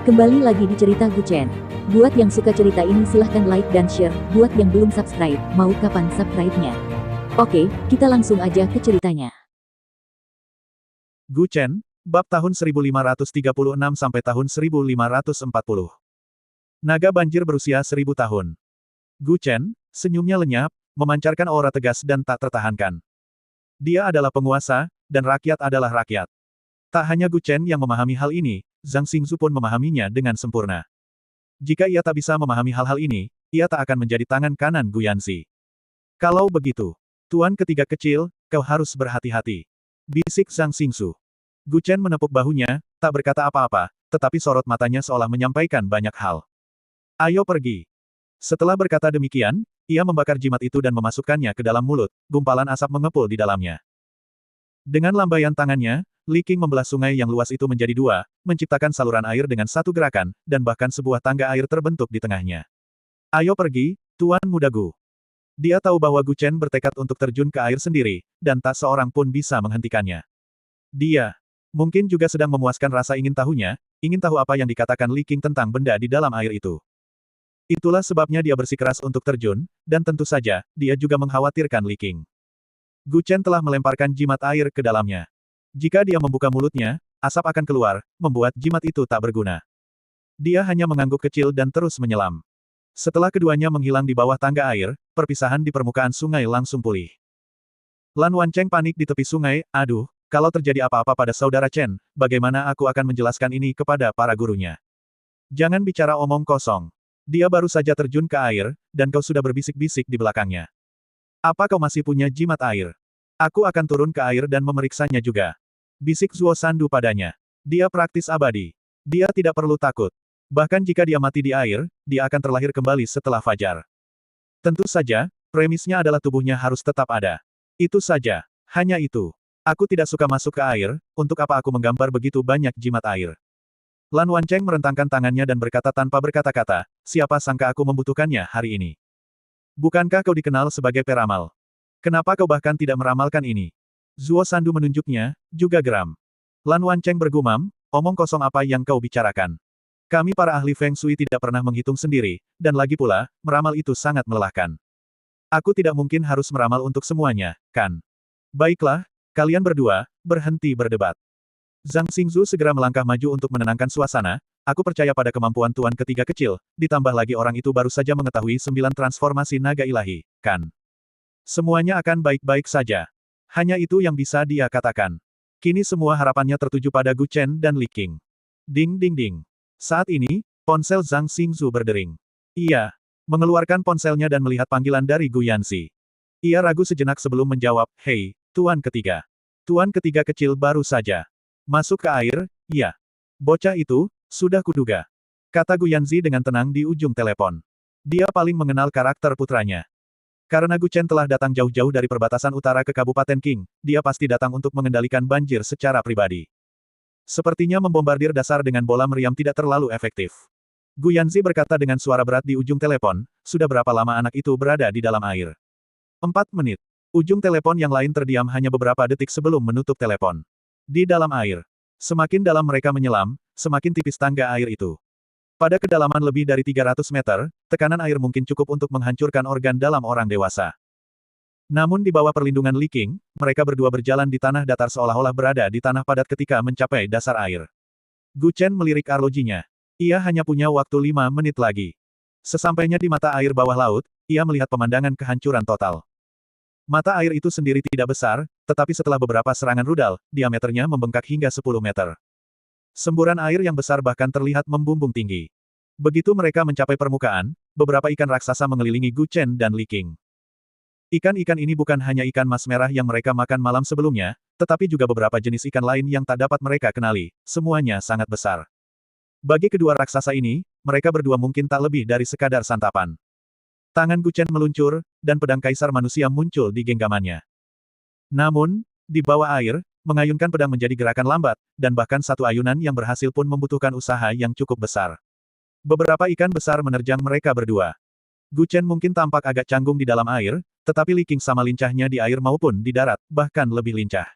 Kembali lagi di cerita Guchen. Buat yang suka cerita ini silahkan like dan share, buat yang belum subscribe, mau kapan subscribe-nya? Oke, kita langsung aja ke ceritanya. Guchen, bab tahun 1536 sampai tahun 1540. Naga banjir berusia 1000 tahun. Guchen, senyumnya lenyap, memancarkan aura tegas dan tak tertahankan. Dia adalah penguasa, dan rakyat adalah rakyat. Tak hanya Guchen yang memahami hal ini, Zhang Xingzu pun memahaminya dengan sempurna. Jika ia tak bisa memahami hal-hal ini, ia tak akan menjadi tangan kanan Guyanzi. Kalau begitu, Tuan ketiga kecil, kau harus berhati-hati. Bisik Zhang Xingzu. Guchen menepuk bahunya, tak berkata apa-apa, tetapi sorot matanya seolah menyampaikan banyak hal. Ayo pergi. Setelah berkata demikian, ia membakar jimat itu dan memasukkannya ke dalam mulut, gumpalan asap mengepul di dalamnya. Dengan lambaian tangannya, Li Qing membelah sungai yang luas itu menjadi dua, menciptakan saluran air dengan satu gerakan, dan bahkan sebuah tangga air terbentuk di tengahnya. Ayo pergi, Tuan Muda Gu. Dia tahu bahwa Guchen bertekad untuk terjun ke air sendiri, dan tak seorang pun bisa menghentikannya. Dia mungkin juga sedang memuaskan rasa ingin tahunya, ingin tahu apa yang dikatakan Li Qing tentang benda di dalam air itu. Itulah sebabnya dia bersikeras untuk terjun, dan tentu saja, dia juga mengkhawatirkan Li Qing. Guchen telah melemparkan jimat air ke dalamnya. Jika dia membuka mulutnya, asap akan keluar, membuat jimat itu tak berguna. Dia hanya mengangguk kecil dan terus menyelam. Setelah keduanya menghilang di bawah tangga air, perpisahan di permukaan sungai langsung pulih. Lan Wancheng panik di tepi sungai, aduh, kalau terjadi apa-apa pada saudara Chen, bagaimana aku akan menjelaskan ini kepada para gurunya? Jangan bicara omong kosong. Dia baru saja terjun ke air, dan kau sudah berbisik-bisik di belakangnya. Apa kau masih punya jimat air? Aku akan turun ke air dan memeriksanya juga. Bisik Zuo Sandu padanya. Dia praktis abadi. Dia tidak perlu takut. Bahkan jika dia mati di air, dia akan terlahir kembali setelah fajar. Tentu saja, premisnya adalah tubuhnya harus tetap ada. Itu saja. Hanya itu. Aku tidak suka masuk ke air, untuk apa aku menggambar begitu banyak jimat air. Lan Wancheng merentangkan tangannya dan berkata tanpa berkata-kata, siapa sangka aku membutuhkannya hari ini? Bukankah kau dikenal sebagai peramal? Kenapa kau bahkan tidak meramalkan ini? Zuo Sandu menunjuknya, juga geram. Lan Wancheng bergumam, omong kosong apa yang kau bicarakan? Kami para ahli Feng Shui tidak pernah menghitung sendiri, dan lagi pula, meramal itu sangat melelahkan. Aku tidak mungkin harus meramal untuk semuanya, kan? Baiklah, kalian berdua, berhenti berdebat. Zhang Xingzu segera melangkah maju untuk menenangkan suasana, aku percaya pada kemampuan Tuan ketiga kecil, ditambah lagi orang itu baru saja mengetahui 9 transformasi naga ilahi, kan? Semuanya akan baik-baik saja. Hanya itu yang bisa dia katakan. Kini semua harapannya tertuju pada Guchen dan Li Qing. Ding ding ding. Saat ini, ponsel Zhang Xingzu berdering. Ia mengeluarkan ponselnya dan melihat panggilan dari Gu Yanxi. Ia ragu sejenak sebelum menjawab, hei, Tuan ketiga. Tuan ketiga kecil baru saja masuk ke air, ya. Bocah itu, sudah kuduga. Kata Gu Yanxi dengan tenang di ujung telepon. Dia paling mengenal karakter putranya. Karena Guchen telah datang jauh-jauh dari perbatasan utara ke Kabupaten Qing, dia pasti datang untuk mengendalikan banjir secara pribadi. Sepertinya membombardir dasar dengan bola meriam tidak terlalu efektif. Gu Yanxi berkata dengan suara berat di ujung telepon, sudah berapa lama anak itu berada di dalam air? 4 menit. Ujung telepon yang lain terdiam hanya beberapa detik sebelum menutup telepon. Di dalam air. Semakin dalam mereka menyelam, semakin tipis tangga air itu. Pada kedalaman lebih dari 300 meter, tekanan air mungkin cukup untuk menghancurkan organ dalam orang dewasa. Namun di bawah perlindungan Li Qing, mereka berdua berjalan di tanah datar seolah-olah berada di tanah padat ketika mencapai dasar air. Guchen melirik arlojinya. Ia hanya punya waktu 5 menit lagi. Sesampainya di mata air bawah laut, ia melihat pemandangan kehancuran total. Mata air itu sendiri tidak besar, tetapi setelah beberapa serangan rudal, diameternya membengkak hingga 10 meter. Semburan air yang besar bahkan terlihat membumbung tinggi. Begitu mereka mencapai permukaan, beberapa ikan raksasa mengelilingi Guchen dan Li Qing. Ikan-ikan ini bukan hanya ikan mas merah yang mereka makan malam sebelumnya, tetapi juga beberapa jenis ikan lain yang tak dapat mereka kenali, semuanya sangat besar. Bagi kedua raksasa ini, mereka berdua mungkin tak lebih dari sekadar santapan. Tangan Guchen meluncur, dan pedang kaisar manusia muncul di genggamannya. Namun, di bawah air, mengayunkan pedang menjadi gerakan lambat, dan bahkan satu ayunan yang berhasil pun membutuhkan usaha yang cukup besar. Beberapa ikan besar menerjang mereka berdua. Guchen mungkin tampak agak canggung di dalam air, tetapi Li Qing sama lincahnya di air maupun di darat, bahkan lebih lincah.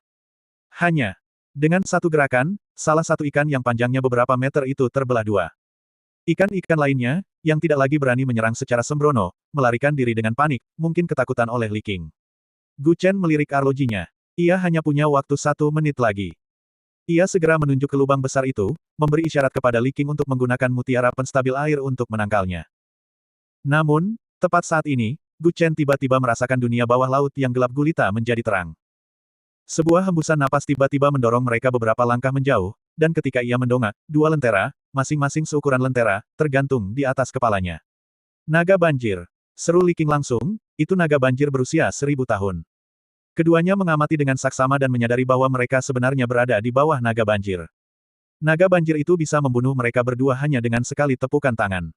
Hanya dengan satu gerakan, salah satu ikan yang panjangnya beberapa meter itu terbelah dua. Ikan-ikan lainnya, yang tidak lagi berani menyerang secara sembrono, melarikan diri dengan panik, mungkin ketakutan oleh Li Qing. Gu Chen melirik arlojinya. Ia hanya punya waktu 1 menit lagi. Ia segera menunjuk ke lubang besar itu, memberi isyarat kepada Li Qing untuk menggunakan mutiara penstabil air untuk menangkalnya. Namun, tepat saat ini, Gu Chen tiba-tiba merasakan dunia bawah laut yang gelap gulita menjadi terang. Sebuah hembusan napas tiba-tiba mendorong mereka beberapa langkah menjauh, dan ketika ia mendongak, 2 lentera, masing-masing seukuran lentera, tergantung di atas kepalanya. Naga banjir. Seru Li Qing langsung, itu naga banjir berusia 1000 tahun. Keduanya mengamati dengan saksama dan menyadari bahwa mereka sebenarnya berada di bawah naga banjir. Naga banjir itu bisa membunuh mereka berdua hanya dengan sekali tepukan tangan.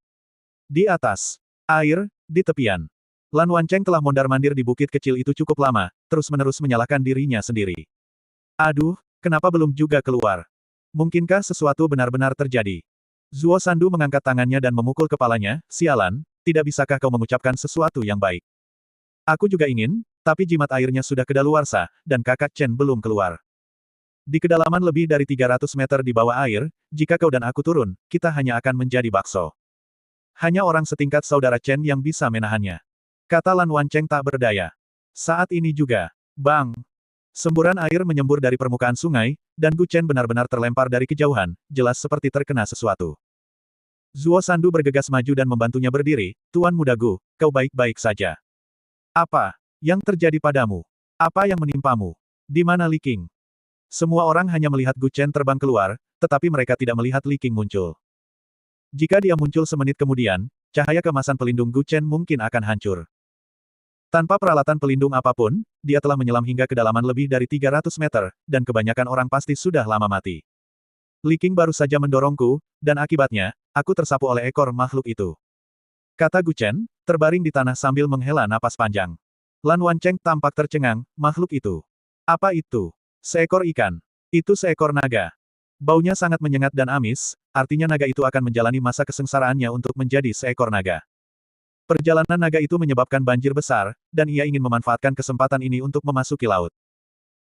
Di atas air, di tepian. Lan Wancheng telah mondar-mandir di bukit kecil itu cukup lama, terus-menerus menyalahkan dirinya sendiri. Aduh, kenapa belum juga keluar? Mungkinkah sesuatu benar-benar terjadi? Zuo Sandu mengangkat tangannya dan memukul kepalanya, sialan, tidak bisakah kau mengucapkan sesuatu yang baik? Aku juga ingin, tapi jimat airnya sudah kedaluarsa, dan kakak Chen belum keluar. Di kedalaman lebih dari 300 meter di bawah air, jika kau dan aku turun, kita hanya akan menjadi bakso. Hanya orang setingkat saudara Chen yang bisa menahannya. Kata Lan Wancheng tak berdaya. Saat ini juga, bang! Semburan air menyembur dari permukaan sungai, dan Gu Chen benar-benar terlempar dari kejauhan, jelas seperti terkena sesuatu. Zuo Sandu bergegas maju dan membantunya berdiri, Tuan Muda Gu, kau baik-baik saja. Apa yang terjadi padamu? Apa yang menimpamu? Di mana Li Qing? Semua orang hanya melihat Gu Chen terbang keluar, tetapi mereka tidak melihat Li Qing muncul. Jika dia muncul semenit kemudian, cahaya kemasan pelindung Gu Chen mungkin akan hancur. Tanpa peralatan pelindung apapun, dia telah menyelam hingga kedalaman lebih dari 300 meter, dan kebanyakan orang pasti sudah lama mati. Li Qing baru saja mendorongku, dan akibatnya, aku tersapu oleh ekor makhluk itu. Kata Gu Chen, terbaring di tanah sambil menghela napas panjang. Lan Wancheng tampak tercengang, makhluk itu. Apa itu? Seekor ikan. Itu seekor naga. Baunya sangat menyengat dan amis, artinya naga itu akan menjalani masa kesengsaraannya untuk menjadi seekor naga. Perjalanan naga itu menyebabkan banjir besar, dan ia ingin memanfaatkan kesempatan ini untuk memasuki laut.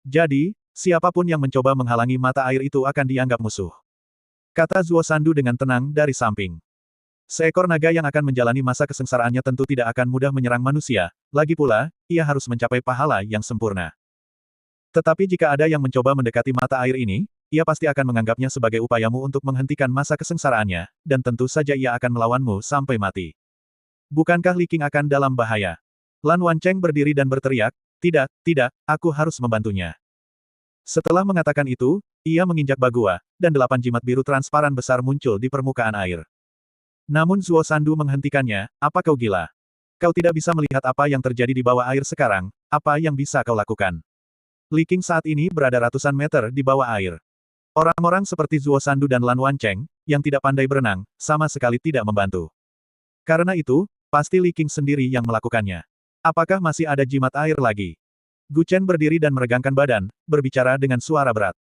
Jadi, siapapun yang mencoba menghalangi mata air itu akan dianggap musuh. Kata Zuo Sandu dengan tenang dari samping. Seekor naga yang akan menjalani masa kesengsaraannya tentu tidak akan mudah menyerang manusia, lagi pula, ia harus mencapai pahala yang sempurna. Tetapi jika ada yang mencoba mendekati mata air ini, ia pasti akan menganggapnya sebagai upayamu untuk menghentikan masa kesengsaraannya, dan tentu saja ia akan melawanmu sampai mati. Bukankah Li Qing akan dalam bahaya? Lan Wancheng berdiri dan berteriak, tidak, aku harus membantunya. Setelah mengatakan itu, ia menginjak Bagua, dan 8 jimat biru transparan besar muncul di permukaan air. Namun Zuo Sandu menghentikannya, apa kau gila? Kau tidak bisa melihat apa yang terjadi di bawah air sekarang, apa yang bisa kau lakukan? Li Qing saat ini berada ratusan meter di bawah air. Orang-orang seperti Zuo Sandu dan Lan Wancheng, yang tidak pandai berenang, sama sekali tidak membantu. Karena itu, pasti Li Qing sendiri yang melakukannya. Apakah masih ada jimat air lagi? Gu Chen berdiri dan meregangkan badan, berbicara dengan suara berat.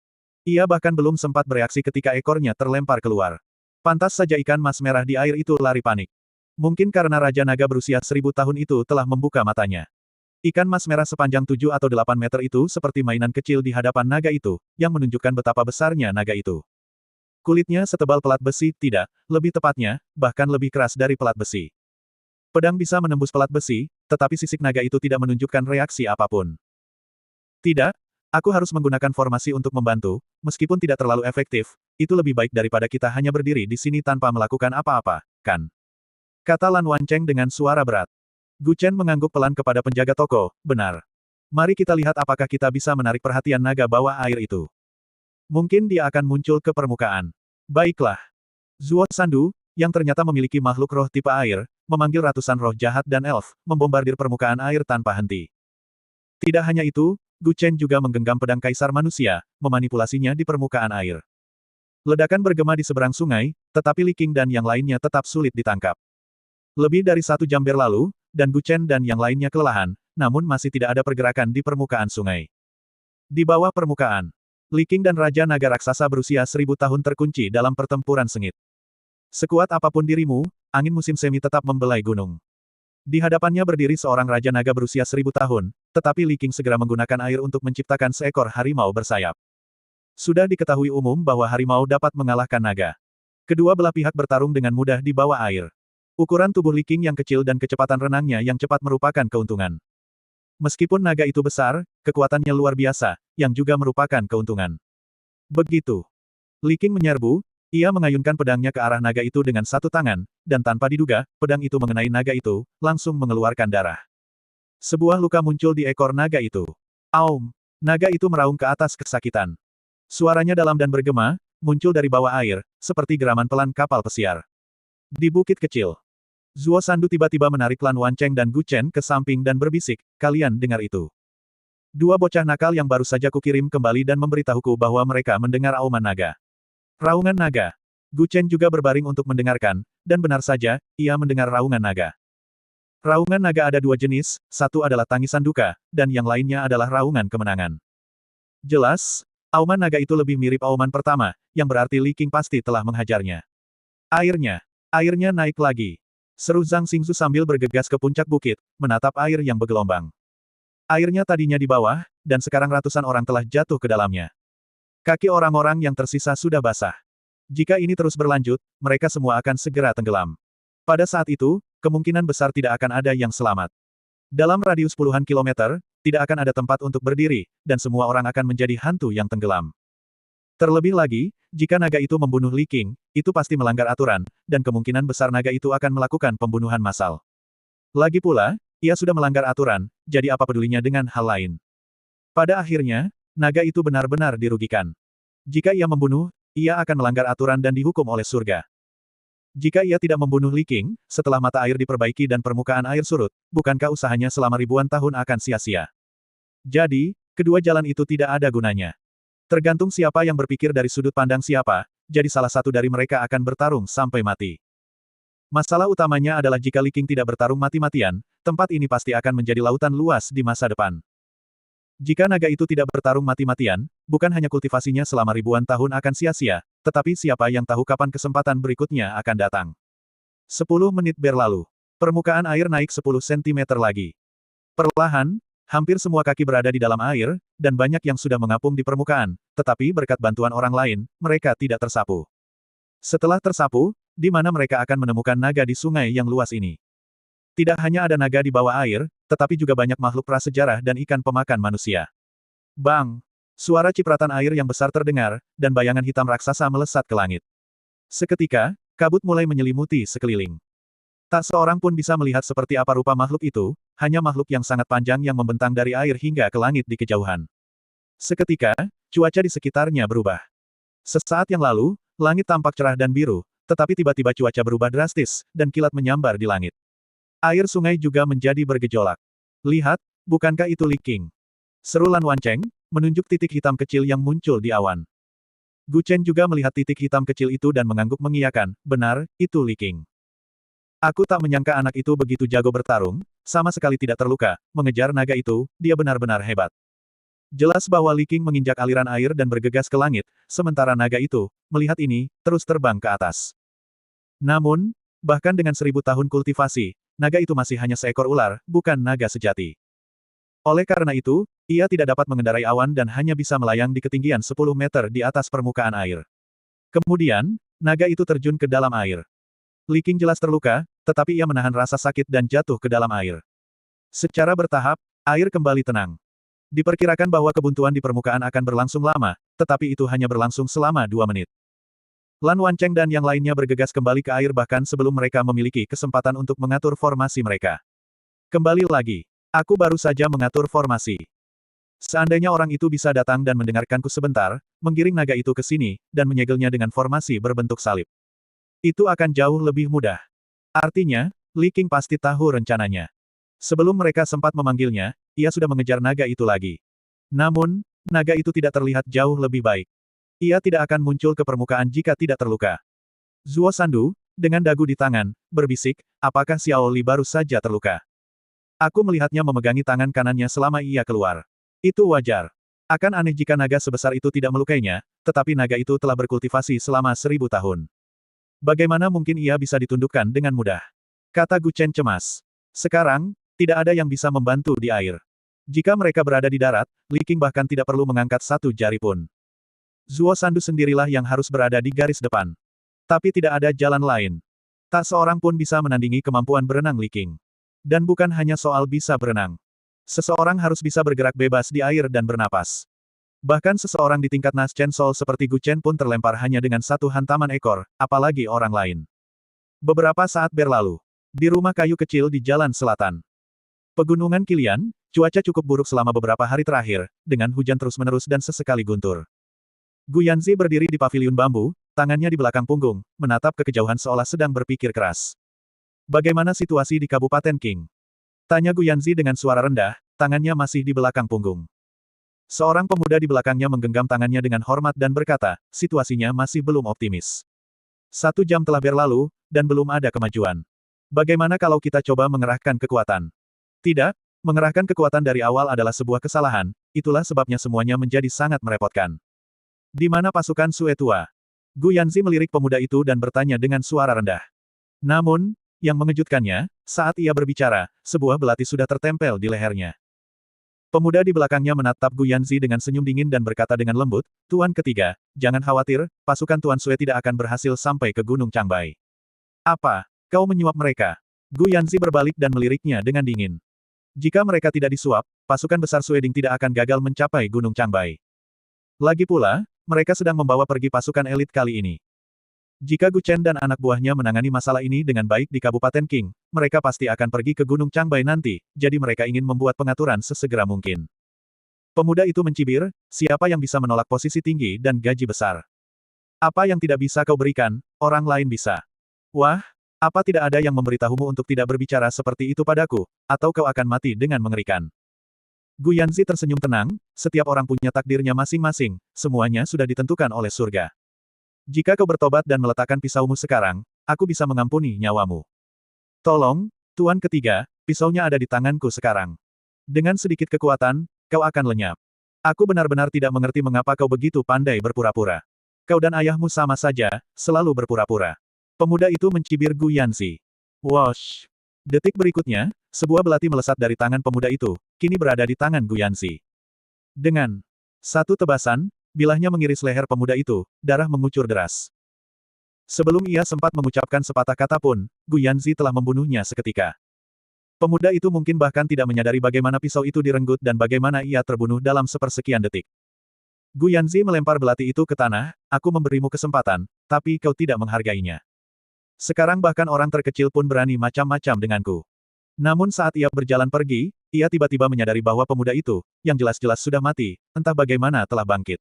Ia bahkan belum sempat bereaksi ketika ekornya terlempar keluar. Pantas saja ikan mas merah di air itu lari panik. Mungkin karena Raja Naga berusia 1000 tahun itu telah membuka matanya. Ikan mas merah sepanjang 7 atau 8 meter itu seperti mainan kecil di hadapan naga itu, yang menunjukkan betapa besarnya naga itu. Kulitnya setebal pelat besi, tidak, lebih tepatnya, bahkan lebih keras dari pelat besi. Pedang bisa menembus pelat besi, tetapi sisik naga itu tidak menunjukkan reaksi apapun. Tidak, aku harus menggunakan formasi untuk membantu, meskipun tidak terlalu efektif, itu lebih baik daripada kita hanya berdiri di sini tanpa melakukan apa-apa, kan? Kata Lan Wancheng dengan suara berat. Gu Chen mengangguk pelan kepada penjaga toko, benar. Mari kita lihat apakah kita bisa menarik perhatian naga bawah air itu. Mungkin dia akan muncul ke permukaan. Baiklah. Zuo Sandu, yang ternyata memiliki makhluk roh tipe air, memanggil ratusan roh jahat dan elf, membombardir permukaan air tanpa henti. Tidak hanya itu, Gu Chen juga menggenggam pedang kaisar manusia, memanipulasinya di permukaan air. Ledakan bergema di seberang sungai, tetapi Li Qing dan yang lainnya tetap sulit ditangkap. Lebih dari 1 jam berlalu, dan Gu Chen dan yang lainnya kelelahan, namun masih tidak ada pergerakan di permukaan sungai. Di bawah permukaan, Li Qing dan Raja Naga Raksasa berusia 1000 tahun terkunci dalam pertempuran sengit. Sekuat apapun dirimu, angin musim semi tetap membelai gunung. Di hadapannya berdiri seorang Raja Naga berusia 1000 tahun, tetapi Li Qing segera menggunakan air untuk menciptakan seekor harimau bersayap. Sudah diketahui umum bahwa harimau dapat mengalahkan naga. Kedua belah pihak bertarung dengan mudah di bawah air. Ukuran tubuh Li Qing yang kecil dan kecepatan renangnya yang cepat merupakan keuntungan. Meskipun naga itu besar, kekuatannya luar biasa, yang juga merupakan keuntungan. Begitu. Li Qing menyerbu, ia mengayunkan pedangnya ke arah naga itu dengan satu tangan, dan tanpa diduga, pedang itu mengenai naga itu, langsung mengeluarkan darah. Sebuah luka muncul di ekor naga itu. Aum! Naga itu meraung ke atas kesakitan. Suaranya dalam dan bergema, muncul dari bawah air, seperti geraman pelan kapal pesiar. Di bukit kecil. Zuo Sandu tiba-tiba menarik Lan Wancheng dan Gu Chen ke samping dan berbisik, kalian dengar itu. Dua bocah nakal yang baru saja kukirim kembali dan memberitahuku bahwa mereka mendengar auman naga. Raungan naga. Gu Chen juga berbaring untuk mendengarkan, dan benar saja, ia mendengar raungan naga. Raungan naga ada dua jenis, satu adalah tangisan duka, dan yang lainnya adalah raungan kemenangan. Jelas, auman naga itu lebih mirip auman pertama, yang berarti Li Qing pasti telah menghajarnya. Airnya naik lagi. Seru Zhang Xingzu sambil bergegas ke puncak bukit, menatap air yang bergelombang. Airnya tadinya di bawah, dan sekarang ratusan orang telah jatuh ke dalamnya. Kaki orang-orang yang tersisa sudah basah. Jika ini terus berlanjut, mereka semua akan segera tenggelam. Pada saat itu, kemungkinan besar tidak akan ada yang selamat. Dalam radius puluhan kilometer, tidak akan ada tempat untuk berdiri, dan semua orang akan menjadi hantu yang tenggelam. Terlebih lagi, jika naga itu membunuh Li Qing, itu pasti melanggar aturan, dan kemungkinan besar naga itu akan melakukan pembunuhan massal. Lagi pula, ia sudah melanggar aturan, jadi apa pedulinya dengan hal lain. Pada akhirnya, naga itu benar-benar dirugikan. Jika ia membunuh, ia akan melanggar aturan dan dihukum oleh surga. Jika ia tidak membunuh Li Qing, setelah mata air diperbaiki dan permukaan air surut, bukankah usahanya selama ribuan tahun akan sia-sia? Jadi, kedua jalan itu tidak ada gunanya. Tergantung siapa yang berpikir dari sudut pandang siapa, jadi salah satu dari mereka akan bertarung sampai mati. Masalah utamanya adalah jika Li Qing tidak bertarung mati-matian, tempat ini pasti akan menjadi lautan luas di masa depan. Jika naga itu tidak bertarung mati-matian, bukan hanya kultivasinya selama ribuan tahun akan sia-sia, tetapi siapa yang tahu kapan kesempatan berikutnya akan datang. 10 menit berlalu. Permukaan air naik 10 cm lagi. Perlahan, hampir semua kaki berada di dalam air, dan banyak yang sudah mengapung di permukaan, tetapi berkat bantuan orang lain, mereka tidak tersapu. Setelah tersapu, di mana mereka akan menemukan naga di sungai yang luas ini? Tidak hanya ada naga di bawah air, tetapi juga banyak makhluk prasejarah dan ikan pemakan manusia. Bang! Suara cipratan air yang besar terdengar, dan bayangan hitam raksasa melesat ke langit. Seketika, kabut mulai menyelimuti sekeliling. Tak seorang pun bisa melihat seperti apa rupa makhluk itu, hanya makhluk yang sangat panjang yang membentang dari air hingga ke langit di kejauhan. Seketika, cuaca di sekitarnya berubah. Sesaat yang lalu, langit tampak cerah dan biru, tetapi tiba-tiba cuaca berubah drastis, dan kilat menyambar di langit. Air sungai juga menjadi bergejolak. Lihat, bukankah itu Li Qing? Seru Lan Wancheng, menunjuk titik hitam kecil yang muncul di awan. Gu Chen juga melihat titik hitam kecil itu dan mengangguk mengiyakan, benar, itu Li Qing. Aku tak menyangka anak itu begitu jago bertarung, sama sekali tidak terluka, mengejar naga itu, dia benar-benar hebat. Jelas bahwa Li Qing menginjak aliran air dan bergegas ke langit, sementara naga itu, melihat ini, terus terbang ke atas. Namun, bahkan dengan 1000 tahun kultivasi, naga itu masih hanya seekor ular, bukan naga sejati. Oleh karena itu, ia tidak dapat mengendarai awan dan hanya bisa melayang di ketinggian 10 meter di atas permukaan air. Kemudian, naga itu terjun ke dalam air. Li Qing jelas terluka, tetapi ia menahan rasa sakit dan jatuh ke dalam air. Secara bertahap, air kembali tenang. Diperkirakan bahwa kebuntuan di permukaan akan berlangsung lama, tetapi itu hanya berlangsung selama 2 menit. Lan Wancheng dan yang lainnya bergegas kembali ke air bahkan sebelum mereka memiliki kesempatan untuk mengatur formasi mereka. Kembali lagi. Aku baru saja mengatur formasi. Seandainya orang itu bisa datang dan mendengarkanku sebentar, menggiring naga itu ke sini, dan menyegelnya dengan formasi berbentuk salib. Itu akan jauh lebih mudah. Artinya, Li Qing pasti tahu rencananya. Sebelum mereka sempat memanggilnya, ia sudah mengejar naga itu lagi. Namun, naga itu tidak terlihat jauh lebih baik. Ia tidak akan muncul ke permukaan jika tidak terluka. Zuo Sandu, dengan dagu di tangan, berbisik, apakah Xiao Li baru saja terluka? Aku melihatnya memegangi tangan kanannya selama ia keluar. Itu wajar. Akan aneh jika naga sebesar itu tidak melukainya, tetapi naga itu telah berkultivasi selama 1000 tahun. Bagaimana mungkin ia bisa ditundukkan dengan mudah? Kata Gu Chen cemas. Sekarang, tidak ada yang bisa membantu di air. Jika mereka berada di darat, Li Qing bahkan tidak perlu mengangkat satu jari pun. Zuo Sandu sendirilah yang harus berada di garis depan. Tapi tidak ada jalan lain. Tak seorang pun bisa menandingi kemampuan berenang Li King. Dan bukan hanya soal bisa berenang. Seseorang harus bisa bergerak bebas di air dan bernapas. Bahkan seseorang di tingkat Naschen Soul seperti Gu Chen pun terlempar hanya dengan satu hantaman ekor, apalagi orang lain. Beberapa saat berlalu. Di rumah kayu kecil di jalan selatan. Pegunungan Qilian, cuaca cukup buruk selama beberapa hari terakhir, dengan hujan terus-menerus dan sesekali guntur. Gu Yanzi berdiri di paviliun bambu, tangannya di belakang punggung, menatap ke kejauhan seolah sedang berpikir keras. Bagaimana situasi di Kabupaten Qing? Tanya Gu Yanzi dengan suara rendah, tangannya masih di belakang punggung. Seorang pemuda di belakangnya menggenggam tangannya dengan hormat dan berkata, situasinya masih belum optimis. 1 jam telah berlalu, dan belum ada kemajuan. Bagaimana kalau kita coba mengerahkan kekuatan? Tidak, mengerahkan kekuatan dari awal adalah sebuah kesalahan, itulah sebabnya semuanya menjadi sangat merepotkan. Di mana pasukan Sue Tua? Gu Yanzi melirik pemuda itu dan bertanya dengan suara rendah. Namun, yang mengejutkannya, saat ia berbicara, sebuah belati sudah tertempel di lehernya. Pemuda di belakangnya menatap Gu Yanzi dengan senyum dingin dan berkata dengan lembut, Tuan ketiga, jangan khawatir, pasukan Tuan Sue tidak akan berhasil sampai ke Gunung Changbai. Apa? Kau menyuap mereka? Gu Yanzi berbalik dan meliriknya dengan dingin. Jika mereka tidak disuap, pasukan besar Sueding tidak akan gagal mencapai Gunung Changbai. Lagi pula, mereka sedang membawa pergi pasukan elit kali ini. Jika Gu Chen dan anak buahnya menangani masalah ini dengan baik di Kabupaten Qing, mereka pasti akan pergi ke Gunung Changbai nanti, jadi mereka ingin membuat pengaturan sesegera mungkin. Pemuda itu mencibir, siapa yang bisa menolak posisi tinggi dan gaji besar? Apa yang tidak bisa kau berikan, orang lain bisa. Wah, apa tidak ada yang memberitahumu untuk tidak berbicara seperti itu padaku, atau kau akan mati dengan mengerikan. Gu Yanzi tersenyum tenang, setiap orang punya takdirnya masing-masing, semuanya sudah ditentukan oleh surga. Jika kau bertobat dan meletakkan pisaumu sekarang, aku bisa mengampuni nyawamu. Tolong, Tuan ketiga, pisaunya ada di tanganku sekarang. Dengan sedikit kekuatan, kau akan lenyap. Aku benar-benar tidak mengerti mengapa kau begitu pandai berpura-pura. Kau dan ayahmu sama saja, selalu berpura-pura. Pemuda itu mencibir Gu Yanzi. Wosh! Detik berikutnya, sebuah belati melesat dari tangan pemuda itu, kini berada di tangan Gu Yanzi. Dengan satu tebasan, bilahnya mengiris leher pemuda itu, darah mengucur deras. Sebelum ia sempat mengucapkan sepatah kata pun, Gu Yanzi telah membunuhnya seketika. Pemuda itu mungkin bahkan tidak menyadari bagaimana pisau itu direnggut dan bagaimana ia terbunuh dalam sepersekian detik. Gu Yanzi melempar belati itu ke tanah, aku memberimu kesempatan, tapi kau tidak menghargainya. Sekarang bahkan orang terkecil pun berani macam-macam denganku. Namun saat ia berjalan pergi, ia tiba-tiba menyadari bahwa pemuda itu, yang jelas-jelas sudah mati, entah bagaimana telah bangkit.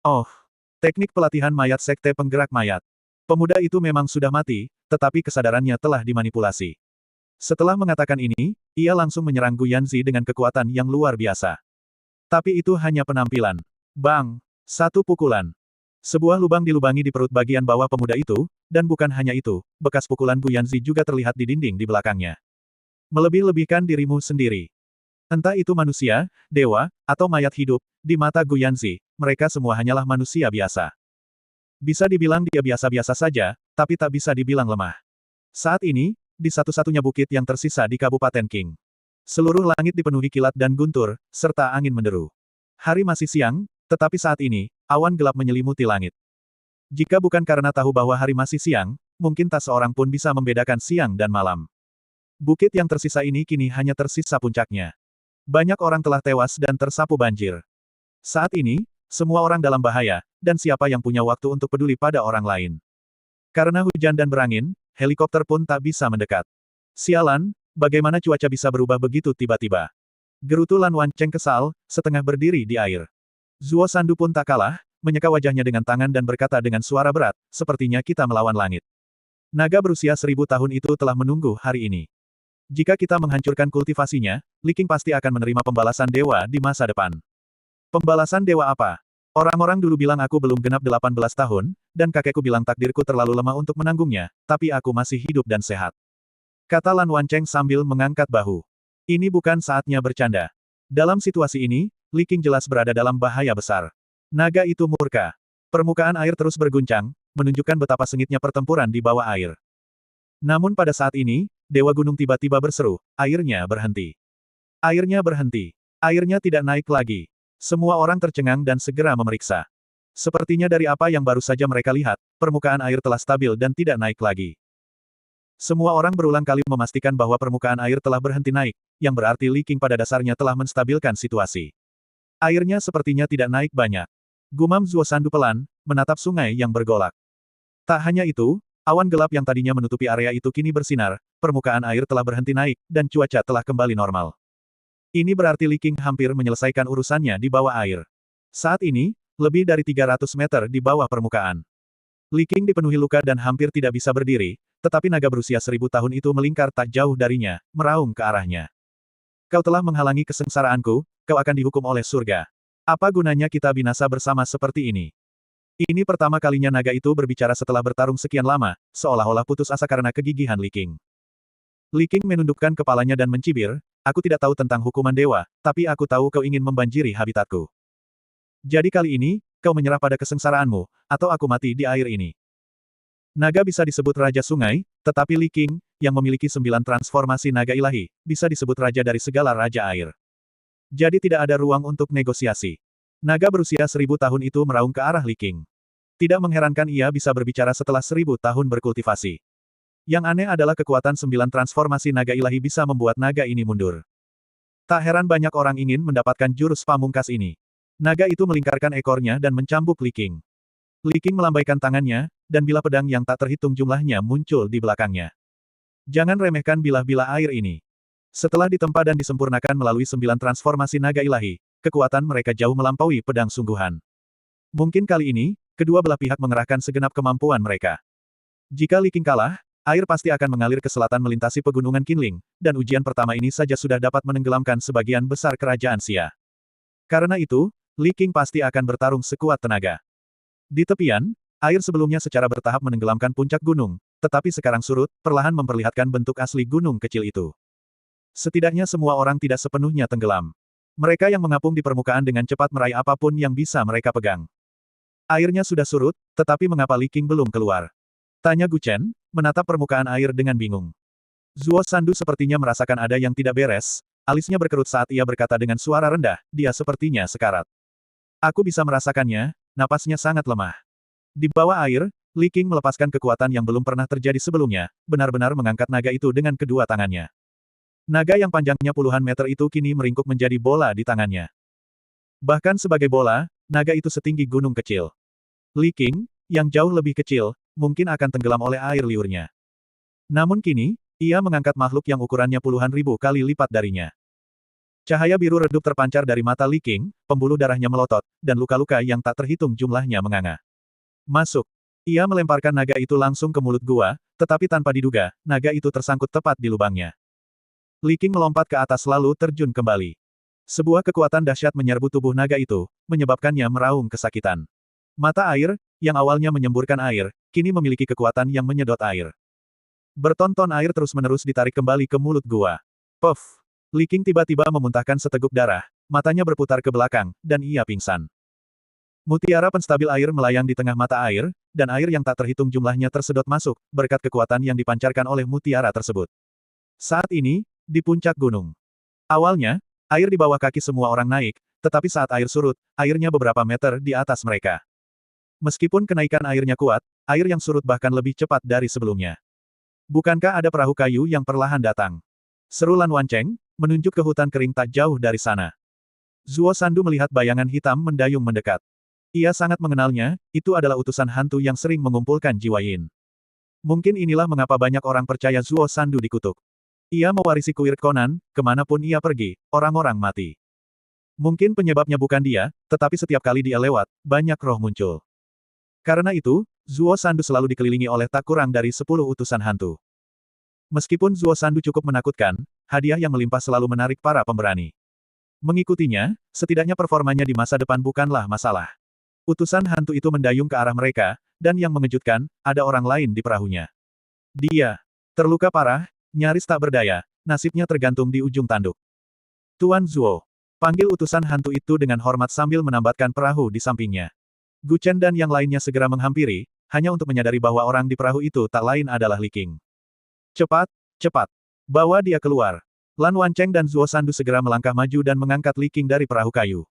Oh, teknik pelatihan mayat sekte penggerak mayat. Pemuda itu memang sudah mati, tetapi kesadarannya telah dimanipulasi. Setelah mengatakan ini, ia langsung menyerang Gu Yanzi dengan kekuatan yang luar biasa. Tapi itu hanya penampilan. Bang! Satu pukulan. Sebuah lubang dilubangi di perut bagian bawah pemuda itu, dan bukan hanya itu, bekas pukulan Gu Yanzi juga terlihat di dinding di belakangnya. Melebih-lebihkan dirimu sendiri. Entah itu manusia, dewa, atau mayat hidup, di mata Gu Yanzi, mereka semua hanyalah manusia biasa. Bisa dibilang dia biasa-biasa saja, tapi tak bisa dibilang lemah. Saat ini, di satu-satunya bukit yang tersisa di Kabupaten Qing. Seluruh langit dipenuhi kilat dan guntur, serta angin menderu. Hari masih siang, tetapi saat ini, awan gelap menyelimuti langit. Jika bukan karena tahu bahwa hari masih siang, mungkin tak seorang pun bisa membedakan siang dan malam. Bukit yang tersisa ini kini hanya tersisa puncaknya. Banyak orang telah tewas dan tersapu banjir. Saat ini, semua orang dalam bahaya, dan siapa yang punya waktu untuk peduli pada orang lain. Karena hujan dan berangin, helikopter pun tak bisa mendekat. Sialan, bagaimana cuaca bisa berubah begitu tiba-tiba? Gerutu Lan Wancheng kesal, setengah berdiri di air. Zuo Sandu pun tak kalah, menyeka wajahnya dengan tangan dan berkata dengan suara berat, sepertinya kita melawan langit. Naga berusia 1000 tahun itu telah menunggu hari ini. Jika kita menghancurkan kultivasinya, Li King pasti akan menerima pembalasan dewa di masa depan. Pembalasan dewa apa? Orang-orang dulu bilang aku belum genap 18 tahun, dan kakekku bilang takdirku terlalu lemah untuk menanggungnya, tapi aku masih hidup dan sehat. Kata Lan Wancheng sambil mengangkat bahu. Ini bukan saatnya bercanda. Dalam situasi ini, Li King jelas berada dalam bahaya besar. Naga itu murka. Permukaan air terus berguncang, menunjukkan betapa sengitnya pertempuran di bawah air. Namun pada saat ini, Dewa Gunung tiba-tiba berseru, airnya berhenti. Airnya berhenti. Airnya tidak naik lagi. Semua orang tercengang dan segera memeriksa. Sepertinya dari apa yang baru saja mereka lihat, permukaan air telah stabil dan tidak naik lagi. Semua orang berulang kali memastikan bahwa permukaan air telah berhenti naik, yang berarti Li Qing pada dasarnya telah menstabilkan situasi. Airnya sepertinya tidak naik banyak. Gumam Zuo Sandu pelan, menatap sungai yang bergolak. Tak hanya itu, awan gelap yang tadinya menutupi area itu kini bersinar, permukaan air telah berhenti naik, dan cuaca telah kembali normal. Ini berarti Li Qing hampir menyelesaikan urusannya di bawah air. Saat ini, lebih dari 300 meter di bawah permukaan. Li Qing dipenuhi luka dan hampir tidak bisa berdiri, tetapi naga berusia 1000 tahun itu melingkar tak jauh darinya, meraung ke arahnya. Kau telah menghalangi kesengsaraanku, kau akan dihukum oleh surga. Apa gunanya kita binasa bersama seperti ini? Ini pertama kalinya naga itu berbicara setelah bertarung sekian lama, seolah-olah putus asa karena kegigihan Li Qing. Li Qing menundukkan kepalanya dan mencibir, aku tidak tahu tentang hukuman dewa, tapi aku tahu kau ingin membanjiri habitatku. Jadi kali ini, kau menyerah pada kesengsaraanmu, atau aku mati di air ini. Naga bisa disebut Raja Sungai, tetapi Li Qing, yang memiliki 9 transformasi naga ilahi, bisa disebut raja dari segala raja air. Jadi tidak ada ruang untuk negosiasi. Naga berusia 1000 tahun itu meraung ke arah Li Qing. Tidak mengherankan ia bisa berbicara setelah 1000 tahun berkultivasi. Yang aneh adalah kekuatan 9 transformasi naga ilahi bisa membuat naga ini mundur. Tak heran banyak orang ingin mendapatkan jurus pamungkas ini. Naga itu melingkarkan ekornya dan mencambuk Li Qing. Li Qing melambaikan tangannya, dan bilah pedang yang tak terhitung jumlahnya muncul di belakangnya. Jangan remehkan bilah-bilah air ini. Setelah ditempa dan disempurnakan melalui 9 transformasi naga ilahi, kekuatan mereka jauh melampaui pedang sungguhan. Mungkin kali ini, kedua belah pihak mengerahkan segenap kemampuan mereka. Jika Li Qing kalah, air pasti akan mengalir ke selatan melintasi pegunungan Qinling, dan ujian pertama ini saja sudah dapat menenggelamkan sebagian besar kerajaan Xia. Karena itu, Li Qing pasti akan bertarung sekuat tenaga. Di tepian, air sebelumnya secara bertahap menenggelamkan puncak gunung, tetapi sekarang surut, perlahan memperlihatkan bentuk asli gunung kecil itu. Setidaknya semua orang tidak sepenuhnya tenggelam. Mereka yang mengapung di permukaan dengan cepat meraih apapun yang bisa mereka pegang. Airnya sudah surut, tetapi mengapa Li Qing belum keluar? Tanya Gu Chen, menatap permukaan air dengan bingung. Zuo Sandu sepertinya merasakan ada yang tidak beres, alisnya berkerut saat ia berkata dengan suara rendah, dia sepertinya sekarat. Aku bisa merasakannya, napasnya sangat lemah. Di bawah air, Li Qing melepaskan kekuatan yang belum pernah terjadi sebelumnya, benar-benar mengangkat naga itu dengan kedua tangannya. Naga yang panjangnya puluhan meter itu kini meringkuk menjadi bola di tangannya. Bahkan sebagai bola, naga itu setinggi gunung kecil. Li Qing, yang jauh lebih kecil, mungkin akan tenggelam oleh air liurnya. Namun kini, ia mengangkat makhluk yang ukurannya puluhan ribu kali lipat darinya. Cahaya biru redup terpancar dari mata Li Qing, pembuluh darahnya melotot, dan luka-luka yang tak terhitung jumlahnya menganga. Masuk. Ia melemparkan naga itu langsung ke mulut gua, tetapi tanpa diduga, naga itu tersangkut tepat di lubangnya. Li Qing melompat ke atas lalu terjun kembali. Sebuah kekuatan dahsyat menyerbu tubuh naga itu, menyebabkannya meraung kesakitan. Mata air, yang awalnya menyemburkan air, kini memiliki kekuatan yang menyedot air. Berton-ton air terus-menerus ditarik kembali ke mulut gua. Puff! Li Qing tiba-tiba memuntahkan seteguk darah, matanya berputar ke belakang, dan ia pingsan. Mutiara penstabil air melayang di tengah mata air, dan air yang tak terhitung jumlahnya tersedot masuk, berkat kekuatan yang dipancarkan oleh mutiara tersebut. Saat ini, di puncak gunung. Awalnya, air di bawah kaki semua orang naik, tetapi saat air surut, airnya beberapa meter di atas mereka. Meskipun kenaikan airnya kuat, air yang surut bahkan lebih cepat dari sebelumnya. Bukankah ada perahu kayu yang perlahan datang? Seru Lan Wancheng, menunjuk ke hutan kering tak jauh dari sana. Zuo Sandu melihat bayangan hitam mendayung mendekat. Ia sangat mengenalnya, itu adalah utusan hantu yang sering mengumpulkan jiwa yin. Mungkin inilah mengapa banyak orang percaya Zuo Sandu dikutuk. Ia mewarisi kuil Conan, kemanapun ia pergi, orang-orang mati. Mungkin penyebabnya bukan dia, tetapi setiap kali dia lewat, banyak roh muncul. Karena itu, Zuo Sandu selalu dikelilingi oleh tak kurang dari 10 utusan hantu. Meskipun Zuo Sandu cukup menakutkan, hadiah yang melimpah selalu menarik para pemberani. Mengikutinya, setidaknya performanya di masa depan bukanlah masalah. Utusan hantu itu mendayung ke arah mereka, dan yang mengejutkan, ada orang lain di perahunya. Dia terluka parah, nyaris tak berdaya, nasibnya tergantung di ujung tanduk. Tuan Zuo, panggil utusan hantu itu dengan hormat sambil menambatkan perahu di sampingnya. Gu Chen dan yang lainnya segera menghampiri, hanya untuk menyadari bahwa orang di perahu itu tak lain adalah Li Qing. Cepat, cepat. Bawa dia keluar. Lan Wancheng dan Zuo Sandu segera melangkah maju dan mengangkat Li Qing dari perahu kayu.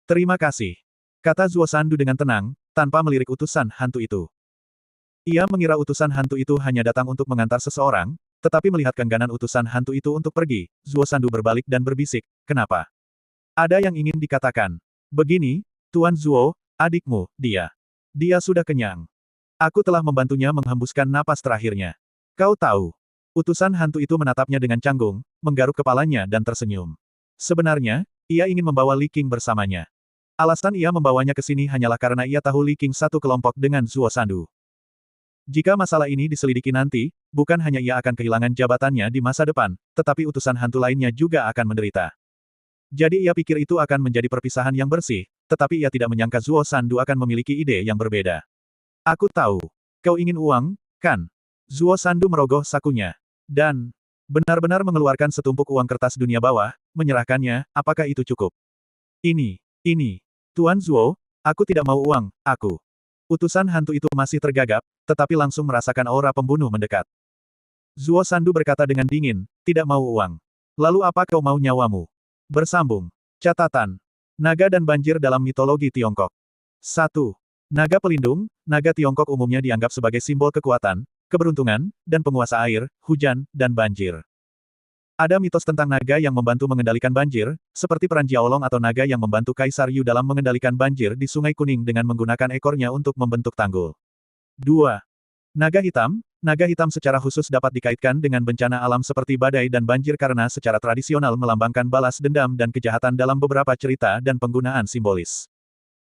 Terima kasih. Kata Zuo Sandu dengan tenang, tanpa melirik utusan hantu itu. Ia mengira utusan hantu itu hanya datang untuk mengantar seseorang, tetapi melihat keengganan utusan hantu itu untuk pergi, Zuo Sandu berbalik dan berbisik, kenapa? Ada yang ingin dikatakan. Begini, Tuan Zuo, adikmu, dia. Dia sudah kenyang. Aku telah membantunya menghembuskan napas terakhirnya. Kau tahu. Utusan hantu itu menatapnya dengan canggung, menggaruk kepalanya dan tersenyum. Sebenarnya, ia ingin membawa Li Qing bersamanya. Alasan ia membawanya ke sini hanyalah karena ia tahu Li Qing satu kelompok dengan Zuo Sandu. Jika masalah ini diselidiki nanti, bukan hanya ia akan kehilangan jabatannya di masa depan, tetapi utusan hantu lainnya juga akan menderita. Jadi ia pikir itu akan menjadi perpisahan yang bersih, tetapi ia tidak menyangka Zuo Sandu akan memiliki ide yang berbeda. Aku tahu. Kau ingin uang, kan? Zuo Sandu merogoh sakunya. Dan benar-benar mengeluarkan setumpuk uang kertas dunia bawah, menyerahkannya, apakah itu cukup? Ini. Tuan Zuo, aku tidak mau uang, aku. Utusan hantu itu masih tergagap, tetapi langsung merasakan aura pembunuh mendekat. Zuo Sandu berkata dengan dingin, tidak mau uang. Lalu apa kau mau nyawamu? Bersambung. Catatan. Naga dan banjir dalam mitologi Tiongkok. 1. Naga pelindung, naga Tiongkok umumnya dianggap sebagai simbol kekuatan, keberuntungan, dan penguasa air, hujan, dan banjir. Ada mitos tentang naga yang membantu mengendalikan banjir, seperti peran Jiaolong atau naga yang membantu Kaisar Yu dalam mengendalikan banjir di Sungai Kuning dengan menggunakan ekornya untuk membentuk tanggul. 2. Naga hitam secara khusus dapat dikaitkan dengan bencana alam seperti badai dan banjir karena secara tradisional melambangkan balas dendam dan kejahatan dalam beberapa cerita dan penggunaan simbolis.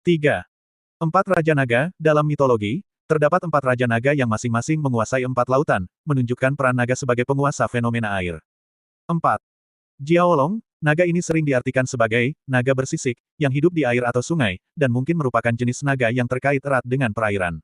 3. 4 Raja Naga, dalam mitologi, terdapat 4 Raja Naga yang masing-masing menguasai 4 lautan, menunjukkan peran naga sebagai penguasa fenomena air. 4. Jiaolong, naga ini sering diartikan sebagai naga bersisik, yang hidup di air atau sungai, dan mungkin merupakan jenis naga yang terkait erat dengan perairan.